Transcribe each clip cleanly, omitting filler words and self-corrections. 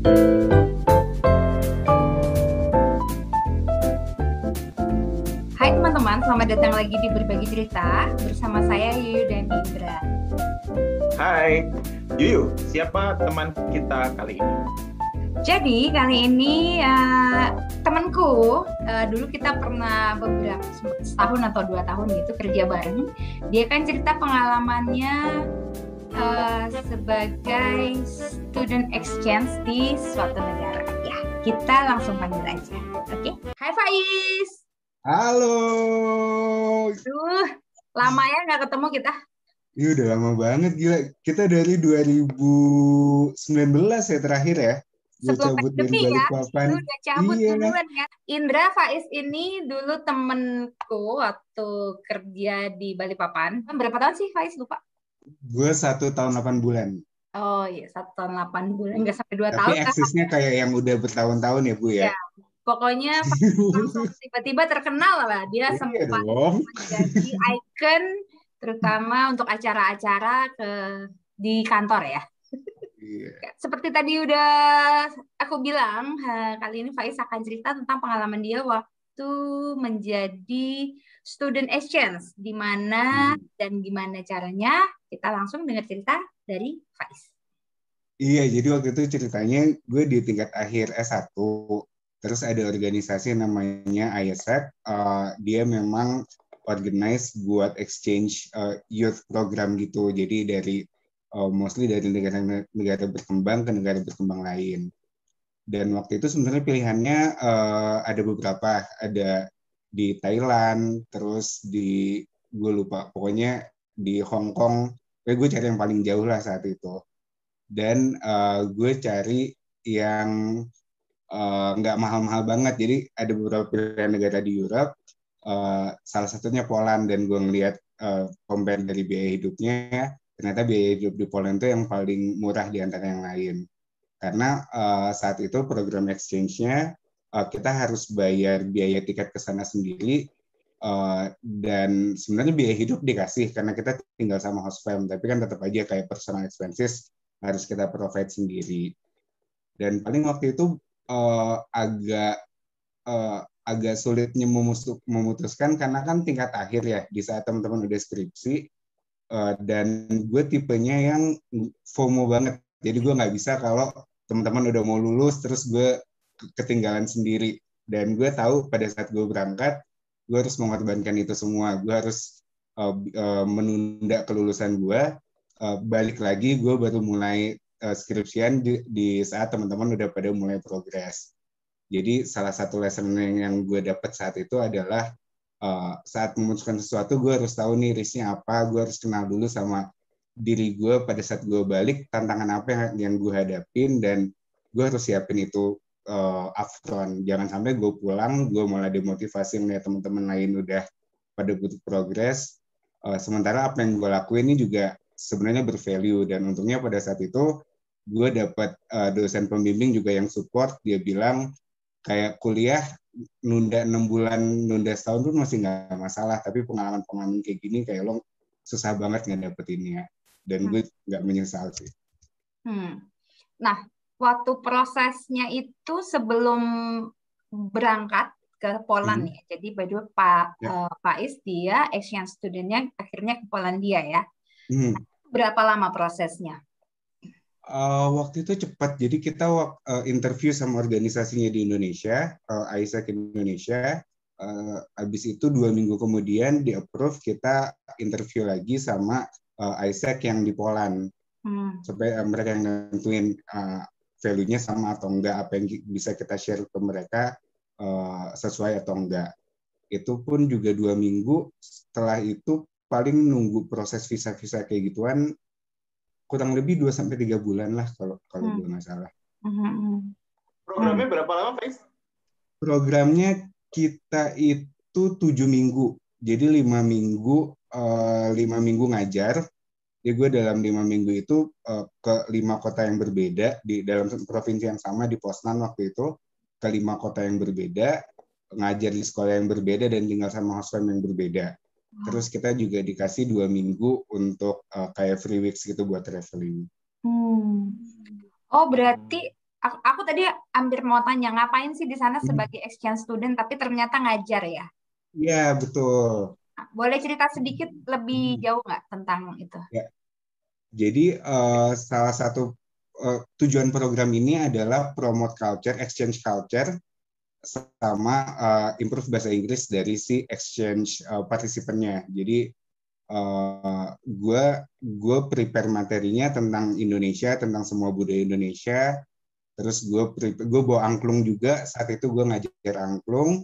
Hai teman-teman, selamat datang lagi di Berbagi Cerita bersama saya Yuyu dan Indra. Hai, Yuyu, siapa teman kita kali ini? Jadi kali ini temanku, dulu kita pernah beberapa setahun atau 2 tahun gitu kerja bareng. Dia kan cerita pengalamannya sebagai student exchange di suatu negara. Ya, kita langsung panggil aja. Oke? Hai Faiz. Halo. Duh, lama ya nggak ketemu kita. Iya udah lama banget, gila. Kita dari 2019 ya terakhir ya. Gue Sebelum cabut dari pandemi ya, Balikpapan. lu udah cabut Iya. duluan ya. Indra Faiz ini dulu temenku waktu kerja di Balikpapan. Berapa tahun sih Faiz, lupa? Gue 1 tahun 8 bulan. Oh iya, 1 tahun 8 bulan, nggak sampai 2 Tapi tahun lah. eksisnya kayak yang udah bertahun-tahun ya Bu ya. Ya, pokoknya langsung tiba-tiba terkenal lah. Dia Iya sempat dong. menjadi ikon, terutama untuk acara-acara di kantor ya. Iya. Seperti tadi udah aku bilang, kali ini Faiz akan cerita tentang pengalaman dia waktu menjadi student exchange, di mana dan gimana caranya. Kita langsung dengar cerita dari Faiz. Iya, jadi waktu itu ceritanya gue di tingkat akhir S1, terus ada organisasi namanya ISEC, dia memang organize buat exchange youth program gitu, jadi dari mostly dari negara berkembang ke negara berkembang lain. Dan waktu itu sebenarnya pilihannya ada beberapa, ada di Thailand, terus di gue lupa, pokoknya di Hong Kong, gue cari yang paling jauh lah saat itu. Dan gue cari yang nggak mahal-mahal banget. Jadi ada beberapa pilihan negara di Europe, salah satunya Poland, dan gue ngeliat compare dari biaya hidupnya, ternyata biaya hidup di Poland itu yang paling murah di antara yang lain. Karena saat itu program exchange-nya kita harus bayar biaya tiket ke sana sendiri, dan sebenarnya biaya hidup dikasih karena kita tinggal sama host fam, tapi kan tetap aja kayak personal expenses harus kita provide sendiri. Dan paling waktu itu agak sulitnya memutuskan karena kan tingkat akhir ya, di saat teman-teman udah skripsi, dan gue tipenya yang FOMO banget. Jadi gue nggak bisa kalau teman-teman udah mau lulus terus gue ketinggalan sendiri. Dan gue tahu pada saat gue berangkat, gue harus mengorbankan itu semua. Gue harus menunda kelulusan gue. Balik lagi gue baru mulai skripsian di saat teman-teman udah pada mulai progres. Jadi salah satu lesson yang gue dapat saat itu adalah saat memutuskan sesuatu gue harus tahu nih risknya apa, gue harus kenal dulu sama diri gue pada saat gue balik, tantangan apa yang gue hadapin, dan gue harus siapin itu upfront. Jangan sampai gue pulang, gue malah demotivasi melihat teman-teman lain udah pada butuh progres, sementara apa yang gue lakuin ini juga sebenarnya bervalue. Dan untungnya pada saat itu gue dapat dosen pembimbing juga yang support. Dia bilang kayak kuliah nunda 6 bulan, nunda setahun pun masih nggak masalah, tapi pengalaman-pengalaman kayak gini kayak lo susah banget nggak dapetinnya. Dan gue nggak menyesal sih. Nah, waktu prosesnya itu sebelum berangkat ke Poland ya. Jadi by the way Pak Faiz dia exchange studentnya akhirnya ke Polandia ya. Berapa lama prosesnya? Waktu itu cepat. Jadi kita interview sama organisasinya di Indonesia, ISEC Indonesia. Habis itu 2 minggu kemudian di approve, kita interview lagi sama ISEC yang di Poland. Supaya mereka yang nentuin value-nya sama atau enggak, apa yang bisa kita share ke mereka sesuai atau enggak. Itu pun juga 2 minggu. Setelah itu paling nunggu proses visa-visa kayak gituan kurang lebih 2-3 bulan lah kalau gue nggak salah. Programnya berapa lama, Faiz? Programnya kita itu 7 minggu. Jadi 5 minggu, 5 minggu ngajar. Jadi gue dalam 5 minggu itu ke 5 kota yang berbeda di dalam provinsi yang sama di Poznan waktu itu, ke 5 kota yang berbeda, ngajar di sekolah yang berbeda dan tinggal sama host fam yang berbeda. Terus kita juga dikasih 2 minggu untuk kayak free weeks gitu buat traveling. Oh berarti Aku tadi hampir mau tanya, ngapain sih di sana Hmm. sebagai exchange student, tapi ternyata ngajar ya? Iya, betul. Boleh cerita sedikit lebih Hmm. jauh nggak tentang itu? Ya. Jadi salah satu tujuan program ini adalah promote culture, exchange culture, sama improve bahasa Inggris dari si exchange partisipannya. Jadi gue prepare materinya tentang Indonesia, tentang semua budaya Indonesia. Terus gue bawa angklung juga. Saat itu gue ngajar angklung,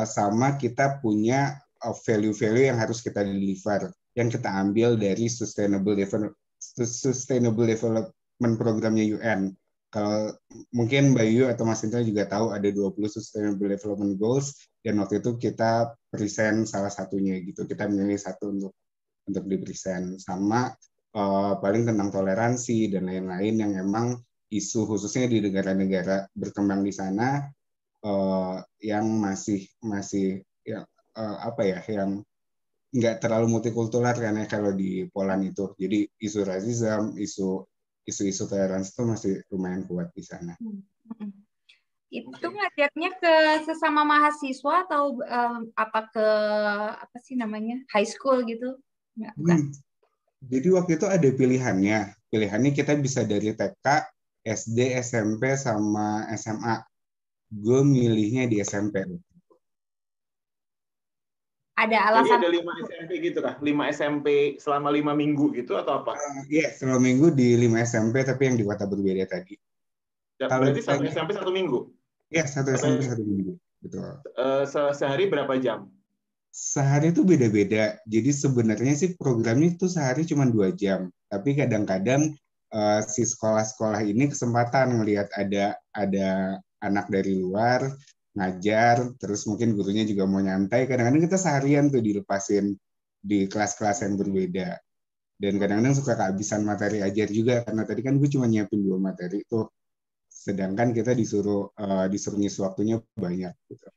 sama kita punya value-value yang harus kita deliver, yang kita ambil dari Sustainable Development Programnya UN. Kalau mungkin Mbak Yu atau Mas Indra juga tahu ada 20 Sustainable Development Goals, dan waktu itu kita present salah satunya gitu. Kita memilih satu untuk di-present, sama paling tentang toleransi dan lain-lain yang emang isu khususnya di negara-negara berkembang di sana, yang masih ya, apa ya, yang nggak terlalu multikultural kan ya kalau di Poland itu. Jadi isu rasisme, isu toleransi itu masih lumayan kuat di sana. Itu ngajarnya ke sesama mahasiswa atau apa sih namanya, high school gitu? Nggak, bukan. Jadi waktu itu ada pilihannya. Pilihannya kita bisa dari TK, SD, SMP, sama SMA. Gue milihnya di SMP. Ada Jadi alasan? ada 5 SMP gitu kah? 5 SMP selama 5 minggu gitu atau apa? Iya, selama minggu di 5 SMP, tapi yang di kota berbeda tadi. Kalau Berarti satu ditanya, SMP 1 minggu? ya satu Atau SMP 1 minggu. Betul. sehari berapa jam? Sehari itu beda-beda. Jadi sebenarnya sih programnya itu sehari cuma 2 jam. Tapi kadang-kadang si sekolah-sekolah ini kesempatan ngelihat ada anak dari luar ngajar, terus mungkin gurunya juga mau nyantai. Kadang-kadang kita seharian tuh dilepasin di kelas-kelas yang berbeda. Dan kadang-kadang suka kehabisan materi ajar juga, karena tadi kan gue cuma nyiapin 2 materi tuh. Sedangkan kita disuruh ngisi waktunya banyak gitu.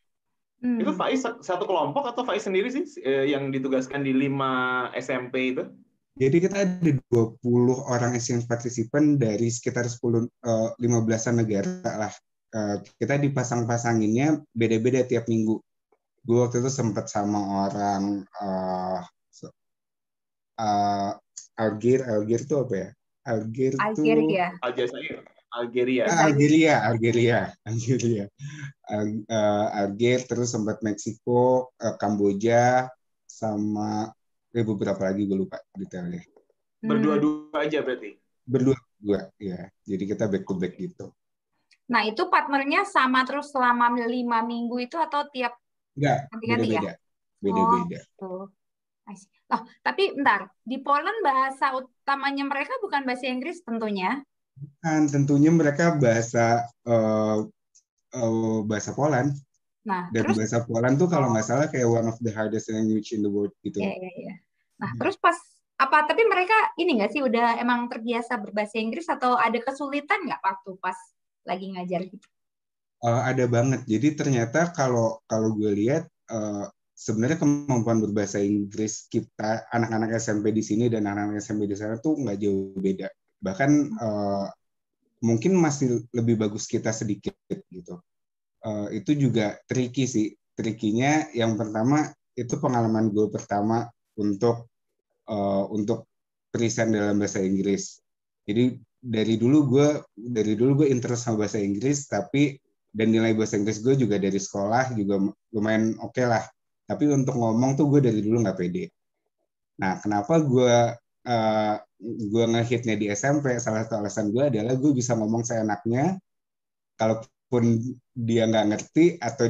Itu Faiz satu kelompok atau Faiz sendiri sih yang ditugaskan di 5 SMP itu? Jadi kita ada 20 orang exchange participant dari sekitar 15-an negara lah. Kita dipasang-pasanginnya beda-beda tiap minggu. Gue waktu itu sempat sama orang Algier itu apa ya? Algier itu Algeria. Algeria. Algeria. Algier, terus sempat Meksiko, Kamboja, sama beberapa lagi gue lupa detailnya. Berdua-dua aja berarti? Berdua, ya. Jadi kita back to back gitu. Nah, itu partnernya sama terus selama 5 minggu itu atau tiap ganti-ganti ya? Beda-beda. Oh, tapi bentar, di Poland bahasa utamanya mereka bukan bahasa Inggris tentunya? Kan tentunya mereka bahasa Poland. Nah, dan terus bahasa Poland tuh kalau nggak salah kayak one of the hardest language in the world gitu. Iya. Nah, terus tapi mereka ini nggak sih udah emang terbiasa berbahasa Inggris atau ada kesulitan nggak waktu pas lagi ngajar gitu? Ada banget. Jadi ternyata kalau gue lihat sebenarnya kemampuan berbahasa Inggris kita anak-anak SMP di sini dan anak-anak SMP di sana tuh nggak jauh beda. Bahkan mungkin masih lebih bagus kita sedikit gitu. Itu juga tricky sih. Trikinya yang pertama itu pengalaman gue pertama untuk present dalam bahasa Inggris. Jadi dari dulu gue interest sama bahasa Inggris, dan nilai bahasa Inggris gue juga dari sekolah juga lumayan oke lah. Tapi untuk ngomong tuh gue dari dulu nggak pede. Nah, kenapa gue ngehitnya di SMP? Salah satu alasan gue adalah gue bisa ngomong seenaknya. Kalaupun dia nggak ngerti atau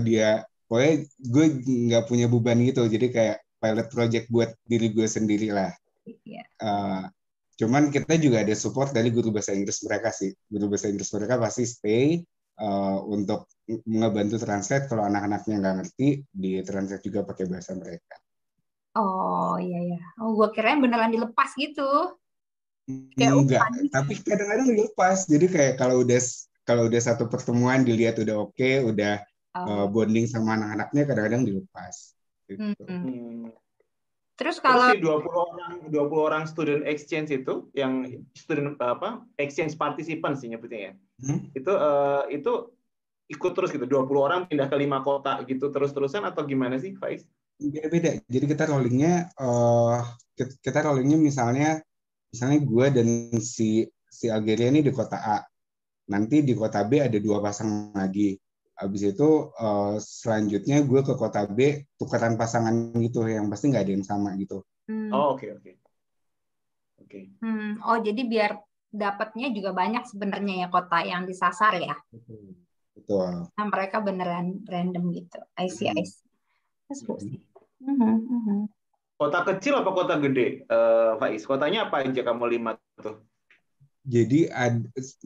pokoknya gue nggak punya beban gitu. Jadi kayak pilot project buat diri gue sendiri lah. Cuman kita juga ada support dari guru bahasa Inggris mereka sih. Guru bahasa Inggris mereka pasti stay untuk ngebantu translate kalau anak-anaknya nggak ngerti, di translate juga pakai bahasa mereka. Oh iya. Oh, gue kirain beneran dilepas gitu. Enggak, tapi kadang-kadang dilepas. Jadi kayak kalau udah satu pertemuan dilihat udah oke, udah bonding sama anak-anaknya, kadang-kadang dilepas. Gitu. Terus Terus kalau si 20 orang student exchange itu yang student exchange participants sih nyebutnya ya. Itu ikut terus gitu, 20 orang pindah ke 5 kota gitu terus-terusan atau gimana sih, Faiz? Beda-beda. Jadi kita rollingnya misalnya gue dan si Algeria ini di kota A. Nanti di kota B ada 2 pasang lagi. Habis itu selanjutnya gue ke kota B tukeran pasangan gitu, yang pasti nggak ada yang sama gitu. Oh, oke. Oh, jadi biar dapatnya juga banyak sebenarnya ya kota yang disasar ya. Betul. Nah, mereka beneran random gitu. I see. That's cool sih. Kota kecil apa kota gede, Faiz? Kotanya apa aja kamu 5 tuh? Jadi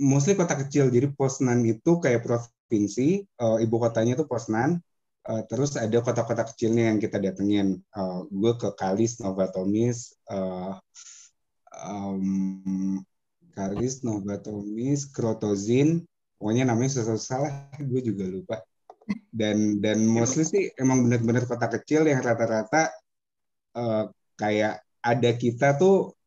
mostly kota kecil. Jadi Poznan itu kayak provinsi, ibu kotanya itu Poznan. Terus ada kota-kota kecilnya yang kita datengin. Gue ke Kalis, Novatomis, Krotozin. Pokoknya namanya susah-susah lah, gue juga lupa. Dan mostly sih emang benar-benar kota kecil yang rata-rata kayak ada kita tuh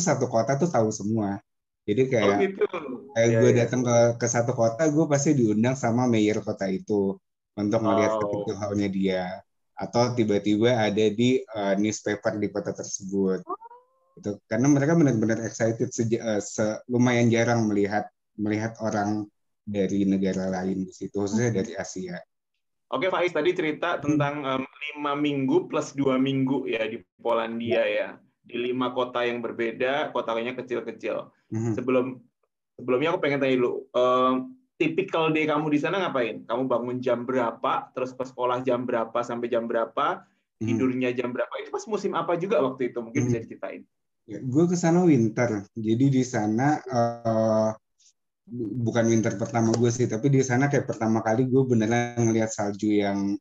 satu kota tuh tahu semua. Jadi kayak gitu. Gue datang ke satu kota, gue pasti diundang sama mayor kota itu untuk melihat kepiting hall-nya dia. Atau tiba-tiba ada di newspaper di kota tersebut. Gitu. Karena mereka benar-benar excited, lumayan jarang melihat orang dari negara lain di situ, khususnya dari Asia. Oke, Faiz tadi cerita tentang 5 minggu plus 2 minggu ya di Polandia ya. Di 5 kota yang berbeda, kotanya kecil-kecil. Sebelumnya aku pengen tanya dulu, typical day kamu di sana ngapain? Kamu bangun jam berapa, terus ke sekolah jam berapa sampai jam berapa, tidurnya jam berapa? Itu pas musim apa juga waktu itu? Mungkin bisa diceritain. Ya, gue ke sana winter. Jadi di sana bukan winter pertama gue sih, tapi di sana kayak pertama kali gue beneran ngelihat salju yang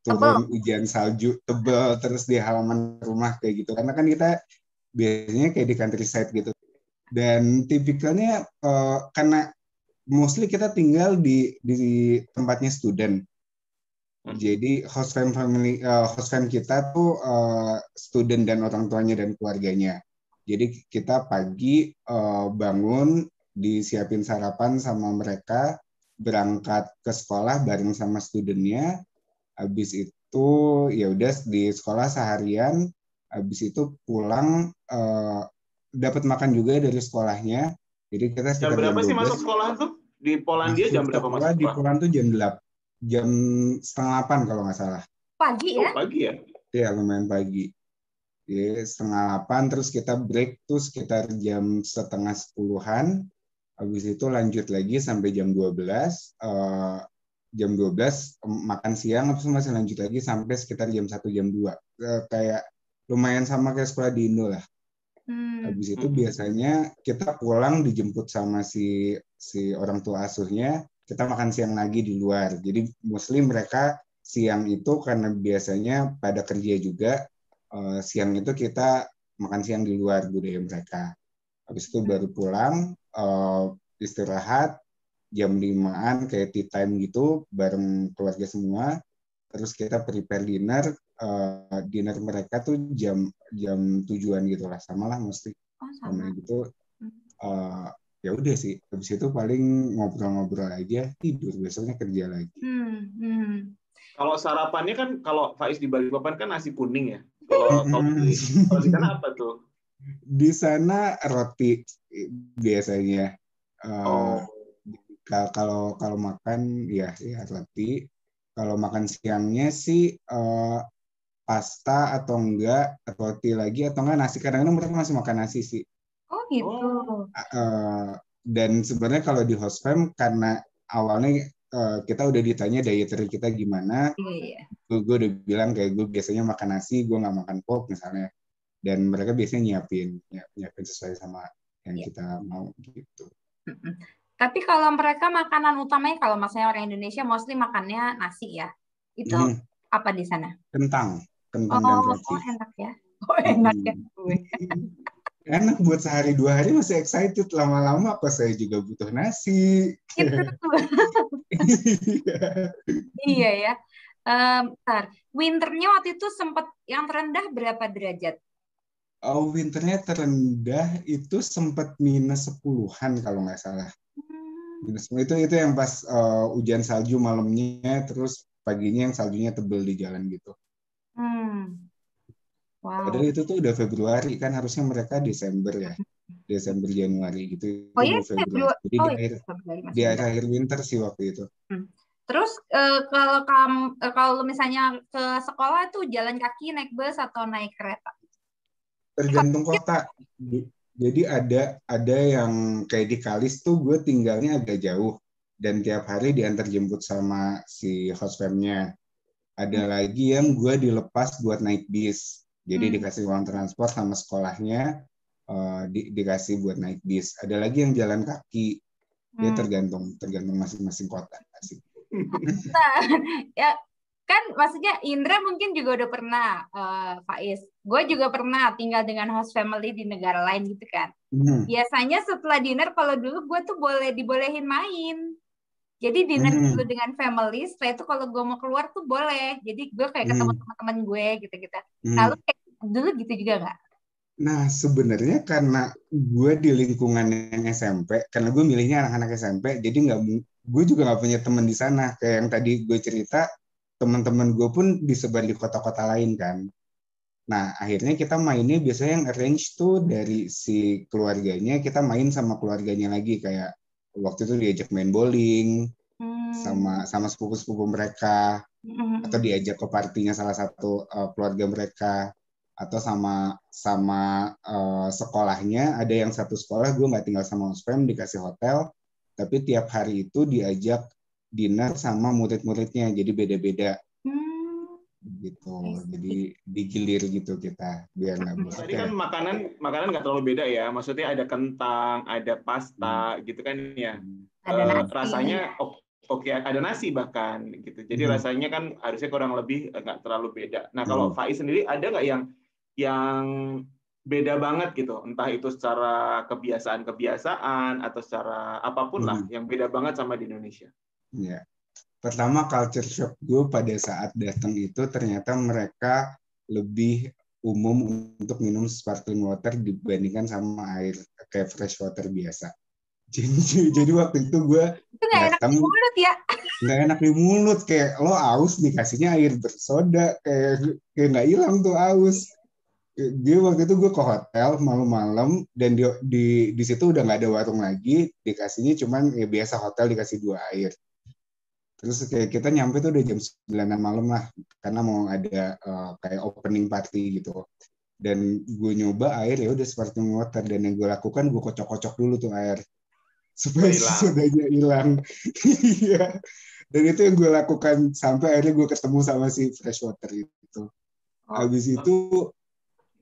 turun, hujan salju tebel terus di halaman rumah kayak gitu. Karena kan kita biasanya kayak di countryside gitu. Dan tipikalnya karena mostly kita tinggal di tempatnya student. Jadi host fam kita tuh student dan orang tuanya dan keluarganya. Jadi kita pagi bangun, disiapin sarapan sama mereka, berangkat ke sekolah bareng sama studentnya. Habis itu ya udah di sekolah seharian. Habis itu pulang dapat makan juga dari sekolahnya. Jadi kita jam berapa sih masuk sekolah tuh di Polandia? Jam berapa masuk sekolah? Di Polandia tuh jam 7:30 kalau nggak salah. Pagi ya? Pagi ya? Iya, lumayan pagi. Jadi 7:30 terus kita break tuh sekitar jam 9:30-an. Habis itu lanjut lagi sampai jam 12. Jam 12 makan siang, terus masih lanjut lagi sampai sekitar jam 1, jam 2. Kayak lumayan sama kayak sekolah di Indo lah. Habis itu biasanya kita pulang dijemput sama si orang tua asuhnya, kita makan siang lagi di luar. Jadi mostly mereka siang itu karena biasanya pada kerja juga, siang itu kita makan siang di luar budaya mereka. Habis itu baru pulang, istirahat, jam 5-an kayak tea time gitu, bareng keluarga semua. Terus kita prepare dinner. Dinner mereka tuh jam 7-an gitu lah, sama lah mesti. Sama gitu. Ya udah sih, habis itu paling ngobrol-ngobrol aja, tidur, besoknya kerja lagi. Kalau sarapannya kan, kalau Faiz di Balikpapan kan nasi kuning ya. Kalau di sana apa tuh? Di sana roti biasanya. Kalau makan ya roti. Kalau makan siangnya sih pasta atau enggak roti lagi atau enggak nasi. Kadang-kadang mereka masih makan nasi sih. Oh gitu. Dan sebenarnya kalau di host fam karena awalnya kita udah ditanya dietary kita gimana, gue udah bilang kayak gue biasanya makan nasi, gue nggak makan pork misalnya, dan mereka biasanya nyiapin sesuai sama yang kita mau gitu. Tapi kalau mereka makanan utamanya, kalau misalnya orang Indonesia mostly makannya nasi ya, itu apa di sana? Kentang dan roti. Oh enak ya. Enak ya gue. Enak buat sehari 2 hari masih excited, lama-lama kok saya juga butuh nasi. Iya ya. Bentar. Winternya waktu itu sempat yang terendah berapa derajat? Winternya terendah itu sempat minus 10-an kalau nggak salah. Minus itu yang pas hujan salju malamnya, terus paginya yang saljunya tebel di jalan gitu. Wow. Padahal itu tuh udah Februari, kan harusnya mereka Desember ya. Desember Januari gitu. Oh iya, Itu Februari. Jadi di Februari akhir winter sih waktu itu. Terus kalau misalnya ke sekolah tuh jalan kaki, naik bus atau naik kereta? Tergantung kota. Jadi ada yang kayak di Kalis tuh gue tinggalnya agak jauh dan tiap hari diantar jemput sama si host fam-nya. Ada lagi yang gue dilepas buat naik bis. Jadi dikasih uang transport sama sekolahnya, dikasih buat naik bis. Ada lagi yang jalan kaki. Ya tergantung masing-masing kota sih. Ya kan, maksudnya Indra mungkin juga udah pernah, Faiz. Gue juga pernah tinggal dengan host family di negara lain gitu kan. Biasanya setelah dinner, kalau dulu gue tuh dibolehin main. Jadi dinner dulu dengan family, setelah itu kalau gue mau keluar tuh boleh. Jadi gue kayak ketemu teman-teman gue gitu-gitu. Lalu kayak dulu gitu juga nggak? Nah, sebenarnya karena gue di lingkungan yang SMP, karena gue milihnya anak-anak SMP, jadi gue juga nggak punya teman di sana. Kayak yang tadi gue cerita, teman-teman gue pun disebar di kota-kota lain kan. Nah, akhirnya kita mainnya biasanya yang arrange tuh dari si keluarganya, kita main sama keluarganya lagi. Kayak waktu itu diajak main bowling, sama sepupu-sepupu mereka, atau diajak ke partinya salah satu keluarga mereka, atau sama sekolahnya. Ada yang satu sekolah gue nggak tinggal sama host fam, dikasih hotel, tapi tiap hari itu diajak dinner sama murid-muridnya, jadi beda-beda gitu. Jadi digilir gitu kita biar nggak bosan. Tadi kan makanan nggak terlalu beda ya, maksudnya ada kentang, ada pasta gitu kan ya. Rasanya oke, ada nasi bahkan gitu. Jadi rasanya kan harusnya kurang lebih nggak terlalu beda. Nah, kalau Faiz sendiri ada nggak yang beda banget gitu, entah itu secara kebiasaan atau secara apapun lah yang beda banget sama di Indonesia? Ya, pertama culture shock gue pada saat datang itu ternyata mereka lebih umum untuk minum sparkling water dibandingkan sama air kayak fresh water biasa. Jadi waktu itu gue datang, nggak enak di mulut, kayak lo aus dikasihnya air bersoda, kayak nggak hilang tuh aus. Dia waktu itu gue ke hotel malam-malam dan di situ udah nggak ada warung lagi, dikasihnya cuman ya biasa hotel dikasih 2 air. Terus kayak kita nyampe tuh udah jam 9 malam lah, karena mau ada kayak opening party gitu. Dan gue nyoba air, ya udah sparkling water, dan yang gue lakukan gue kocok-kocok dulu tuh air supaya sodanya hilang. Iya. Dan itu yang gue lakukan sampai akhirnya gue ketemu sama si fresh water itu. Habis itu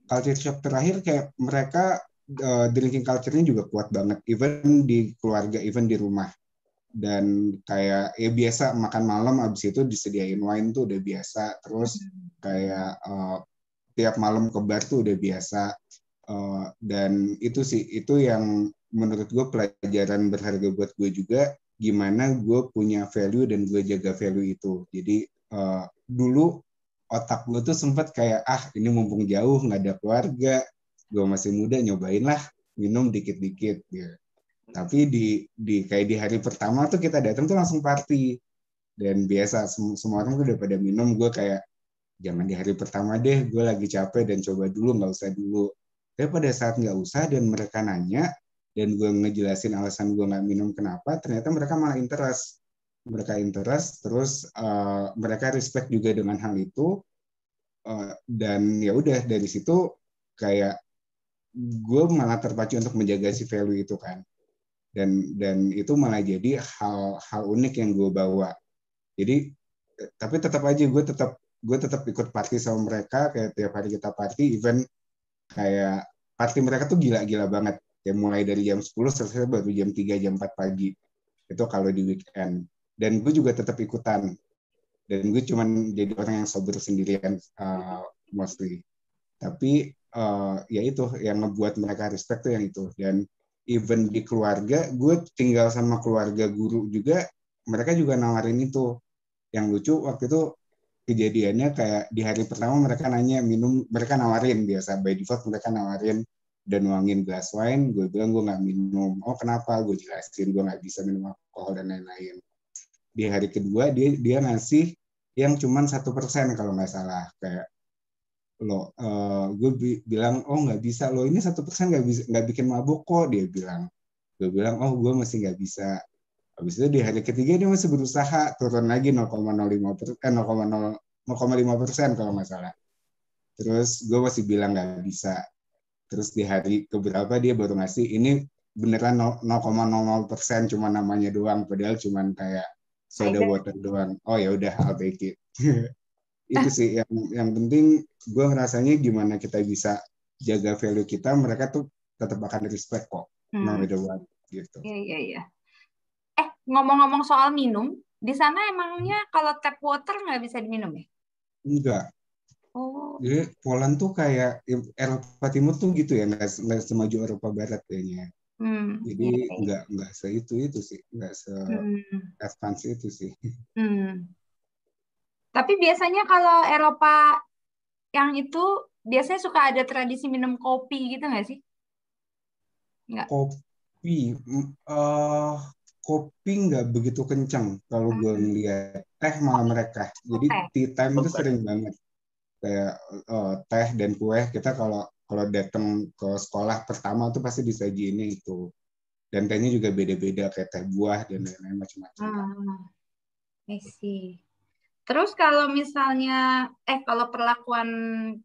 culture shock terakhir kayak mereka drinking culture-nya juga kuat banget, even di keluarga, even di rumah. Dan kayak ya biasa makan malam abis itu disediain wine tuh udah biasa. Terus kayak tiap malam ke bar tuh udah biasa. Dan itu yang menurut gue pelajaran berharga buat gue juga, gimana gue punya value dan gue jaga value itu. Jadi dulu otak gue tuh sempat kayak ini mumpung jauh nggak ada keluarga, gue masih muda, nyobain lah minum dikit-dikit gitu. Tapi kayak di hari pertama tuh kita datang tuh langsung party, dan biasa semua orang tuh udah pada minum. Gue kayak jangan di hari pertama deh, gue lagi capek dan coba dulu, nggak usah dulu. Tapi pada saat nggak usah dan mereka nanya dan gue ngejelasin alasan gue nggak minum kenapa, ternyata mereka malah interest. Mereka interest, terus mereka respect juga dengan hal itu, dan ya udah dari situ kayak gue malah terpacu untuk menjaga si value itu kan. Dan itu malah jadi hal unik yang gue bawa. Jadi tapi tetap aja gue tetap ikut party sama mereka, kayak tiap hari kita party, event kayak party mereka tuh gila-gila banget. Kayak mulai dari jam 10 selesai baru jam 3 jam 4 pagi. Itu kalau di weekend. Dan gue juga tetap ikutan. Dan gue cuman jadi orang yang sober sendirian mostly. Tapi ya itu yang ngebuat mereka respect tuh yang itu. Dan even di keluarga, gue tinggal sama keluarga guru juga, mereka juga nawarin itu. Yang lucu waktu itu kejadiannya kayak di hari pertama mereka nanya minum, mereka nawarin biasa by default mereka nawarin dan nuangin gelas wine. Gue bilang gue nggak minum. Oh kenapa? Gue jelasin gue nggak bisa minum alkohol dan lain-lain. Di hari kedua dia ngasih yang cuman 1% kalau nggak salah. Kayak lo, gue bilang oh nggak bisa lo, ini 1% nggak bikin mabuk kok, dia bilang. Gue bilang oh gue masih nggak bisa. Habis itu di hari ketiga dia masih berusaha turun lagi 0,5% kalau nggak salah. Terus gue masih bilang nggak bisa. Terus di hari keberapa dia baru ngasih ini beneran 0,00%, cuma namanya doang, padahal cuma kayak soda water doang. Oh ya udah, I'll take it. Itu sih yang penting gue ngerasanya gimana kita bisa jaga value kita, mereka tuh tetap akan respect kok, no matter what gitu. Iya. Ngomong-ngomong soal minum, di sana emangnya kalau tap water nggak bisa diminum ya? Enggak. Oh. Jadi Poland tuh kayak Eropa Timur tuh gitu ya, nggak semaju Eropa Barat kayaknya. Jadi nggak itu sih, nggak se-advance itu sih. Tapi biasanya kalau Eropa yang itu biasanya suka ada tradisi minum kopi gitu nggak sih? Nggak. Kopi nggak begitu kencang kalau gue ngeliat. Teh malah mereka. Jadi tea time itu sering banget. Kayak teh dan kue, kita kalau datang ke sekolah pertama tuh pasti disajiinnya itu. Dan tehnya juga beda-beda, kayak teh buah dan lain-lain macam-macam. I see. Terus kalau misalnya kalau perlakuan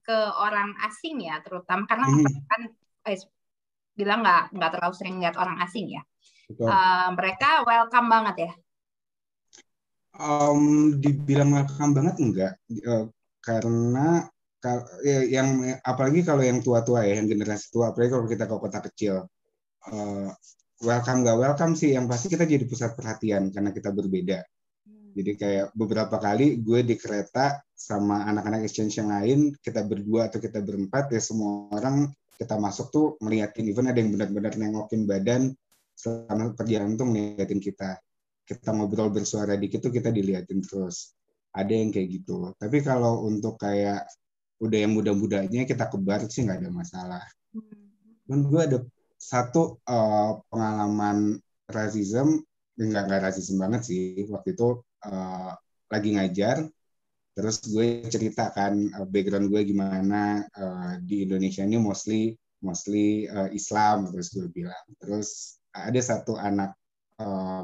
ke orang asing ya, terutama karena kan bilang nggak terlalu sering lihat orang asing ya. Mereka welcome banget ya. Dibilang welcome banget enggak, karena yang apalagi kalau yang tua-tua ya, yang generasi tua, apalagi kalau kita ke kota kecil, welcome nggak welcome sih, yang pasti kita jadi pusat perhatian karena kita berbeda. Jadi kayak beberapa kali gue di kereta sama anak-anak exchange yang lain, kita berdua atau kita berempat ya, semua orang kita masuk tuh melihatin, even ada yang benar-benar nengokin badan selama perjalanan tuh ngeliatin kita. Kita ngobrol bersuara dikit tuh kita dilihatin terus. Ada yang kayak gitu. Tapi kalau untuk kayak udah yang muda-mudanya kita kebar sih nggak ada masalah. Dan gue ada satu pengalaman rasisme, nggak rasisme banget sih. Waktu itu lagi ngajar, terus gue ceritakan background gue gimana di Indonesia ini mostly Islam, terus gue bilang. Terus ada satu anak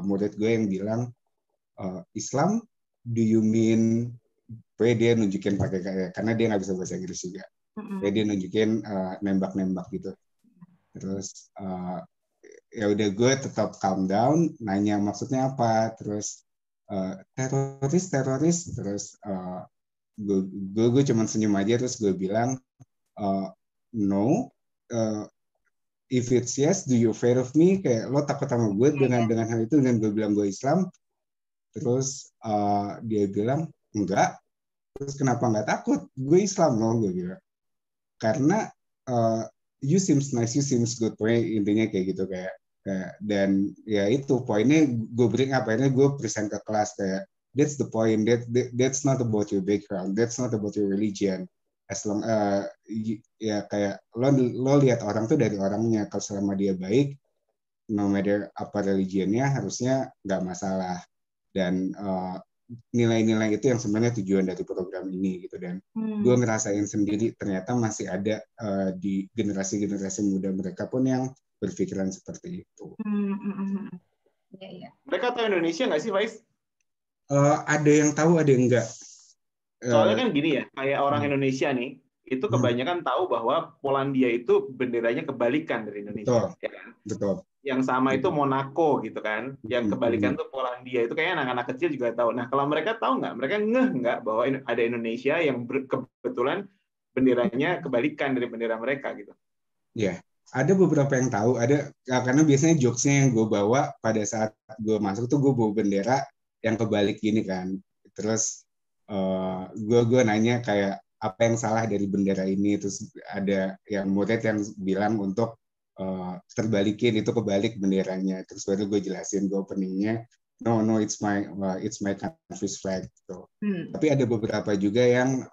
murid gue yang bilang, Islam, do you mean, dia nunjukin pakai kayak, karena dia nggak bisa bahasa Inggris juga, dia nunjukin nembak-nembak gitu. Terus ya udah gue tetap calm down, nanya maksudnya apa, terus teroris, terus gue cuma senyum aja, terus gue bilang no, if it's yes, do you afraid of me, kayak lo takut sama gue dengan hal itu, dan gue bilang gue Islam. Terus dia bilang enggak. Terus kenapa nggak takut, gue Islam loh, gue bilang. Karena you seems nice, you seems good, intinya kayak gitu, kayak dan ya itu poinnya gue bring up, akhirnya gue present ke kelas kayak that's the point, that's not about your background, that's not about your religion, as long ya kayak lo lihat orang tuh dari orangnya, kalau selama dia baik, no matter apa religionnya, harusnya nggak masalah. Dan nilai-nilai itu yang sebenarnya tujuan dari program ini gitu. Dan gue ngerasain sendiri ternyata masih ada di generasi-generasi muda mereka pun yang berpikiran seperti itu. Mereka tahu Indonesia nggak sih, Faiz? Ada yang tahu, ada yang enggak. Soalnya kan gini ya, kayak orang Indonesia nih, itu kebanyakan tahu bahwa Polandia itu benderanya kebalikan dari Indonesia. Betul. Ya kan? Betul. Yang sama itu Monaco gitu kan, yang kebalikan tuh Polandia, itu kayaknya anak-anak kecil juga tahu. Nah kalau mereka tahu nggak, mereka ngeh nggak bahwa ada Indonesia yang kebetulan benderanya kebalikan dari bendera mereka gitu. Ya, ada beberapa yang tahu, ada karena biasanya jokesnya yang gue bawa pada saat gue masuk tuh gue bawa bendera yang kebalik gini kan, terus gue nanya kayak apa yang salah dari bendera ini, terus ada yang murid yang bilang untuk terbalikin, itu kebalik benderanya, terus baru gue jelasin, gue openingnya no, it's my country's flag. Gitu. Tapi ada beberapa juga yang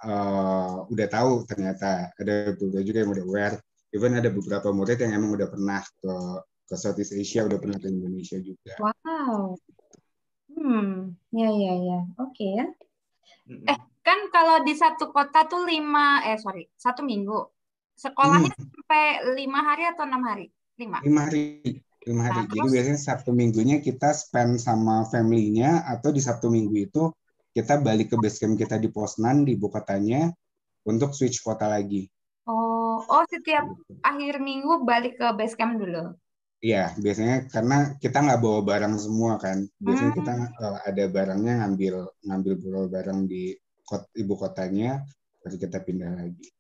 udah tahu ternyata, ada beberapa juga yang udah aware. Even ada beberapa murid yang emang udah pernah ke Southeast Asia, udah pernah ke Indonesia juga. Wow. Ya. Oke ya. Kan kalau di satu kota tuh 1 minggu. Sekolahnya sampai 5 hari atau 6 hari? 5 hari. Nah, Jadi biasanya Sabtu Minggunya kita spend sama family-nya, atau di Sabtu Minggu itu kita balik ke base camp kita di Poznan, di ibu kotanya, untuk switch kota lagi. Oh, setiap akhir minggu balik ke base camp dulu? Iya, biasanya karena kita nggak bawa barang semua kan. Biasanya kita ada barangnya ngambil bawa barang di ibu kotanya, baru kita pindah lagi.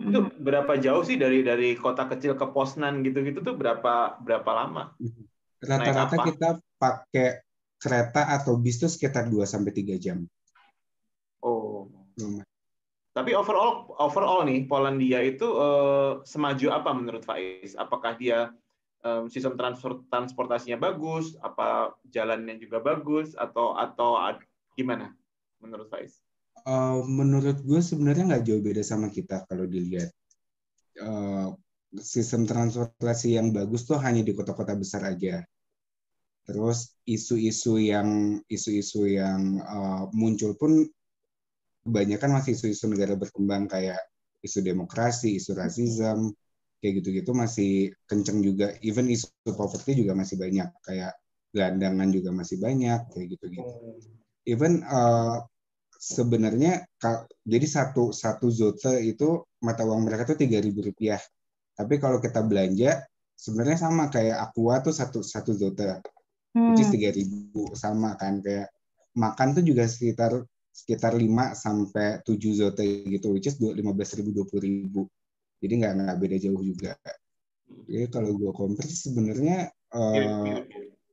Itu berapa jauh sih dari kota kecil ke Poznan gitu-gitu tuh berapa lama? Rata-rata kita pakai kereta atau bis tuh sekitar 2-3 jam. Oh. Tapi overall nih Polandia itu semaju apa menurut Faiz? Apakah dia sistem transportasinya bagus, apa jalannya juga bagus, atau gimana menurut Faiz? Menurut gue sebenarnya nggak jauh beda sama kita kalau dilihat. Sistem transportasi yang bagus tuh hanya di kota-kota besar aja. Terus isu-isu yang muncul pun kebanyakan masih isu-isu negara berkembang, kayak isu demokrasi, isu rasisme, kayak gitu-gitu masih kenceng juga. Even isu poverty juga masih banyak, kayak gelandangan juga masih banyak, kayak gitu-gitu. Even sebenarnya jadi satu zloty itu mata uang mereka tuh Rp3.000. Tapi kalau kita belanja sebenarnya sama kayak Aqua tuh satu zloty, which is 3.000, sama kan. Kayak makan tuh juga sekitar 5-7 zloty gitu, which is 15.000 20.000. Jadi nggak beda jauh juga. Jadi kalau gue compare sebenarnya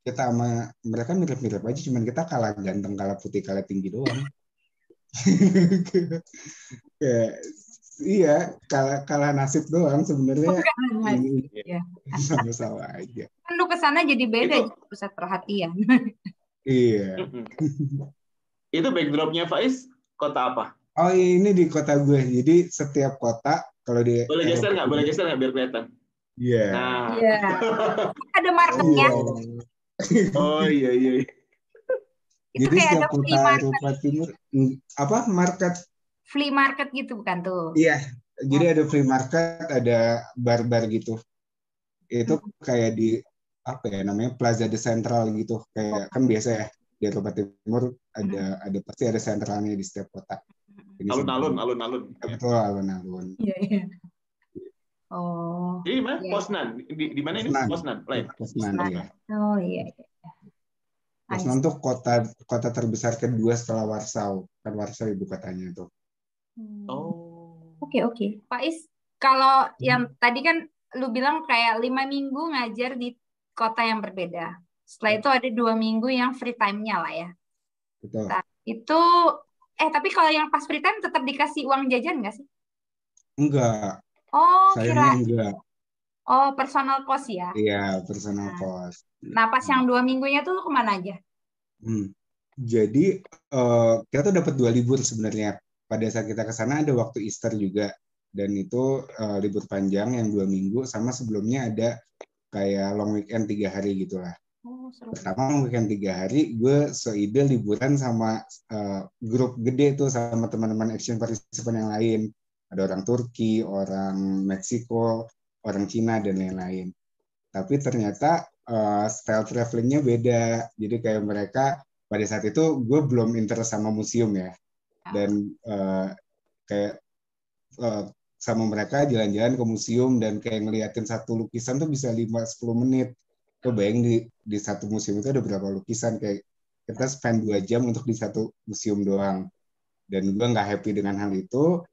kita sama mereka mirip-mirip aja, cuman kita kalah ganteng, kalah putih, kalah tinggi doang. Iya, kalah nasib doang sebenarnya. Sama-sama aja. Kan lu kesana jadi beda, jadi pusat perhatian. Iya. Itu backdropnya Faiz kota apa? Oh, ini di kota gue. Jadi setiap kota kalau di boleh geser nggak biar kelihatan? Iya. Nah. Ada marketnya. Oh iya. Itu jadi kayak setiap ada kota Eropa Timur market, flea market gitu bukan tuh? Iya, jadi ada flea market, ada bar-bar gitu. Itu kayak di namanya Plaza de Central gitu, kayak kan biasa ya di Eropa Timur ada pasti ada sentralnya di setiap kota. Alun-alun. Betul, alun-alun. Iya. Oh. Jadi di mana? Poznan. Di mana ini? Poznan. Poznan, iya. Oh iya. Poznan tuh kota terbesar kedua setelah Warsaw. Kan Warsaw ibu kotanya tuh. Oke. Pak Is, kalau yang tadi kan lu bilang kayak 5 minggu ngajar di kota yang berbeda. Setelah itu ada 2 minggu yang free time-nya lah ya. Betul. Nah, itu tapi kalau yang pas free time tetap dikasih uang jajan nggak sih? Enggak. Oh, sayangnya enggak. Oh, personal cost ya? Iya, personal cost. Nah, pas yang 2 minggunya tuh kemana aja? Jadi kita tuh dapat 2 libur sebenarnya. Pada saat kita ke sana ada waktu Easter juga, dan itu libur panjang yang 2 minggu, sama sebelumnya ada kayak long weekend 3 hari gitulah. Pertama long weekend 3 hari, gue seide liburan sama grup gede tuh sama teman-teman exchange participant yang lain. Ada orang Turki, orang Meksiko, orang Cina, dan lain-lain. Tapi ternyata style travelingnya beda. Jadi kayak mereka pada saat itu gue belum interest sama museum ya, dan kayak sama mereka jalan-jalan ke museum dan kayak ngeliatin satu lukisan tuh bisa 5-10 menit. Lo bayangin di satu museum itu ada berapa lukisan, kayak kita spend 2 jam untuk di satu museum doang. Dan gue nggak happy dengan hal itu.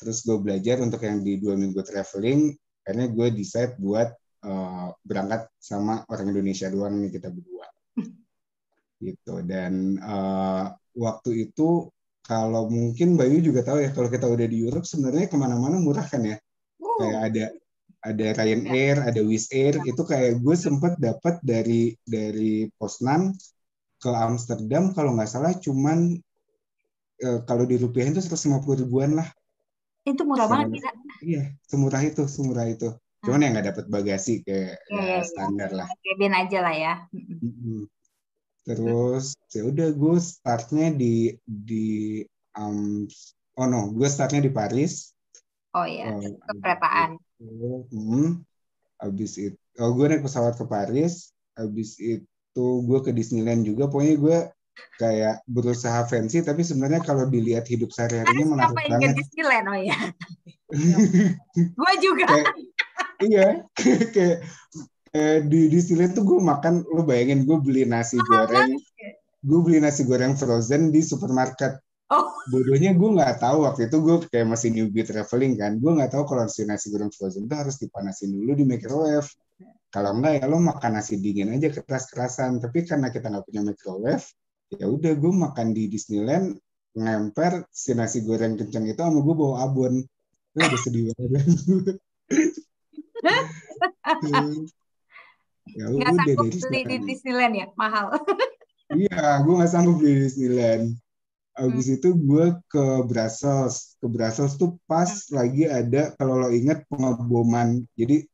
Terus gue belajar untuk yang di 2 minggu traveling, akhirnya gue decide buat berangkat sama orang Indonesia doang nih, kita berdua gitu. Dan waktu itu kalau mungkin Bayu juga tahu ya, kalau kita udah di Europe sebenarnya kemana-mana murah kan ya. Kayak ada Ryanair, ada Wizz Air. Itu kayak gue sempet dapat dari Poznan ke Amsterdam kalau nggak salah cuman kalau dirupiahin itu 150 ribuan lah. Itu murah banget bisa. Iya, semurah itu. Cuman ya nggak dapat bagasi kayak standar lah. Cabin aja lah ya. Terus ya udah gue startnya gue startnya di Paris. Oh iya, kepretaan. Abis itu, gue naik pesawat ke Paris. Abis itu gue ke Disneyland juga. Pokoknya gue kayak berusaha fancy, tapi sebenarnya kalau dilihat hidup sehari-harinya menarik banget. Ke Disneyland, oh ya. Gue juga. Iya, kayak di Disneyland tuh gue makan, lo bayangin gue beli nasi goreng frozen di supermarket. Bodohnya gue nggak tahu waktu itu gue kayak masih newbie traveling kan, gue nggak tahu kalau si nasi goreng frozen itu harus dipanasin dulu di microwave. Kalau enggak ya lo makan nasi dingin aja keras-kerasan. Tapi karena kita nggak punya microwave, ya udah gue makan di Disneyland ngemper si nasi goreng kencang itu sama gue bawa abon. Gue udah sedih banget. Ya nggak sanggup beli di Disneyland ya, mahal. Iya, gue nggak sanggup beli di Disneyland. Abis itu gue ke Brussels. Ke Brussels tuh pas lagi ada, kalau lo inget, pengeboman. Jadi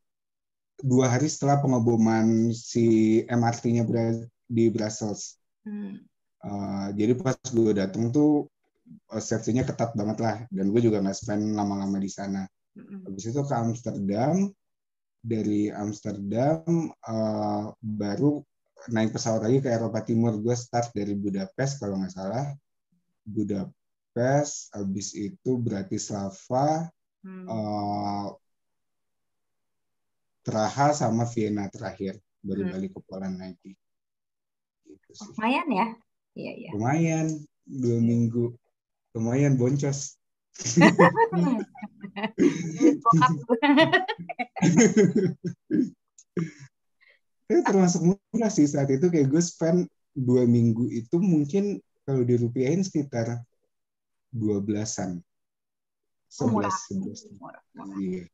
2 hari setelah pengeboman si MRT-nya di Brussels. Jadi pas gue datang tuh safety-nya ketat banget lah. Dan gue juga nggak spend lama-lama di sana. Abis itu ke Amsterdam. Dari Amsterdam baru naik pesawat lagi ke Eropa Timur. Gue start dari Budapest kalau nggak salah. Budapest, habis itu Bratislava, Praha sama Vienna terakhir. Baru balik ke Poland lagi. Gitu sih. Lumayan ya? Iya. Lumayan, 2 minggu. Lumayan boncos. Termasuk murah sih saat itu, kayak gue spend 2 minggu itu mungkin kalau dirupiahin sekitar 12-an. 11. Iya.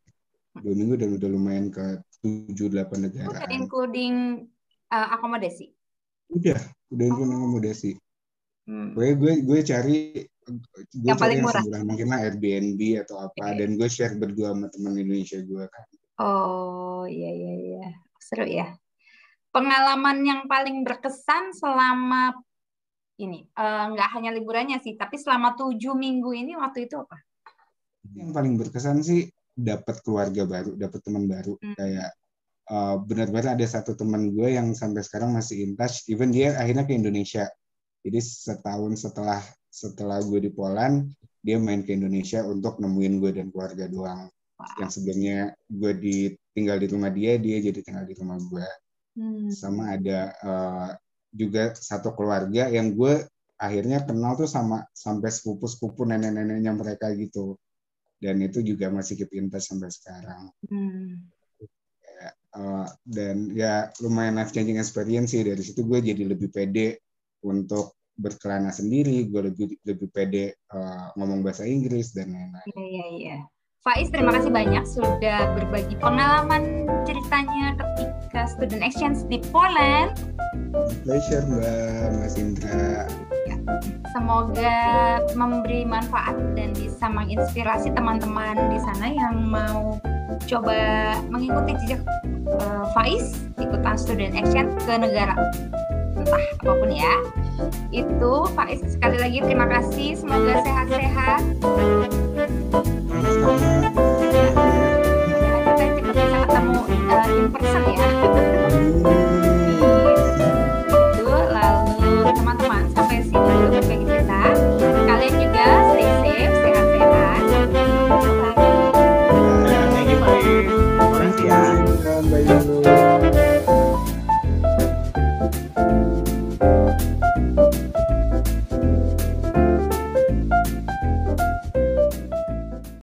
2 minggu dan udah lumayan ke 7-8 negara. Udah including akomodasi? Udah including akomodasi. Pokoknya gue cari yang paling murah mungkin lah Airbnb atau apa, dan gue share berdua sama teman Indonesia gue kan. Oh iya, seru ya. Pengalaman yang paling berkesan selama ini, nggak hanya liburannya sih, tapi selama 7 minggu ini waktu itu apa? Yang paling berkesan sih dapat keluarga baru, dapat teman baru. Kayak benar-benar ada satu teman gue yang sampai sekarang masih in touch, even dia akhirnya ke Indonesia. Jadi setahun setelah gue di Poland, dia main ke Indonesia untuk nemuin gue dan keluarga doang. Yang sebelumnya gue tinggal di rumah dia jadi tinggal di rumah gue. Sama ada juga satu keluarga yang gue akhirnya kenal tuh sampai sepupu nenek-neneknya mereka gitu. Dan itu juga masih keep in touch sampai sekarang. Dan ya lumayan life changing experience sih. Dari situ gue jadi lebih pede untuk berkelana sendiri, gue lebih pede ngomong bahasa Inggris dan lain-lain. Iya. Faiz, terima kasih banyak sudah berbagi pengalaman ceritanya ketika student exchange di Poland. Pleasure Mbak, Mas Indra. Ya, semoga memberi manfaat dan bisa menginspirasi teman-teman di sana yang mau coba mengikuti jejak Faiz ikutan student exchange ke negara entah apapun ya. Itu Faiz, sekali lagi terima kasih, semoga sehat-sehat. Kita cepat bisa ketemu in person ya. Lalu teman-teman sampai sini dulu berbagi cerita. Kalian juga stay safe, sehat-sehat. Thank you, Faiz. Terima kasih ya.